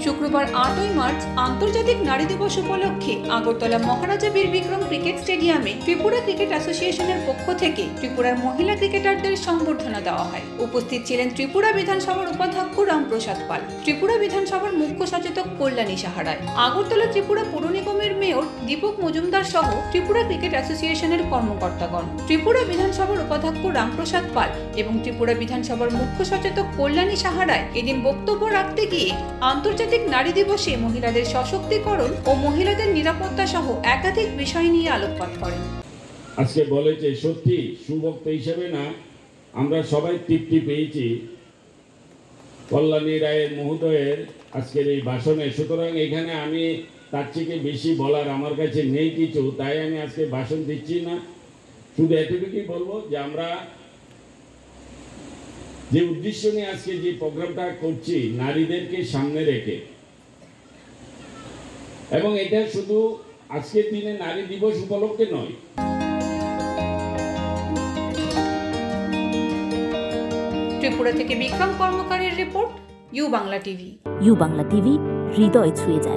শুক্রবার 8ই মার্চ আন্তর্জাতিক নারী দিবস উপলক্ষে আগরতলা মহারাজা বীর বিক্রম ক্রিকেট স্টেডিয়ামে ত্রিপুরা ক্রিকেট অ্যাসোসিয়েশনের পক্ষ থেকে ত্রিপুরার মহিলা ক্রিকেটারদের সংবর্ধনা দেওয়া হয়। উপস্থিত ছিলেন ত্রিপুরা বিধানসভার উপাধ্যক্ষ রামপ্রসাদ পাল, ত্রিপুরা বিধানসভার মুখ্য সচেতক কল্যাণী সাহা রায়, আগরতলা ত্রিপুরা পুর নিগমের মেয়র দীপক মজুমদার সহ ত্রিপুরা ক্রিকেট অ্যাসোসিয়েশনের কর্মকর্তাগণ। ত্রিপুরা বিধানসভার উপাধ্যক্ষ রামপ্রসাদ পাল এবং ত্রিপুরা বিধানসভার মুখ্য সচেতক কল্যাণী সাহা রায় এদিন বক্তব্য রাখতে গিয়ে আন্তর্জাতিক নারী দিবসে মহিলাদের সশক্তিকরণ ও মহিলাদের নিরাপত্তা সহ একাধিক বিষয় নিয়ে আলোকপাত করেন। আজকে বলেছে সত্যি সুবক্তা হিসেবে না, আমরা সবাই তৃপ্তি পেয়েছি কল্যাণী রায়ের মহোদয়ের আজকের এই ভাষণে। সুতরাং এখানে আমি তার থেকে বেশি বলার আমার কাছে নেই কিছু, তাই আমি আজকে ভাষণ দিচ্ছি না। শুধু এতটুকুই বলবো যে আমরা যে উদ্দেশ্য নিয়ে আজকে যে প্রোগ্রামটা করছি নারীদেরকে সামনে রেখে, এবং এটা শুধু আজকের দিনে নারী দিবস উপলক্ষে নয়। ত্রিপুরা থেকে বিক্রম কর্মকারের report, U Bangla TV. U Bangla TV হৃদয় ছুঁয়ে যায়।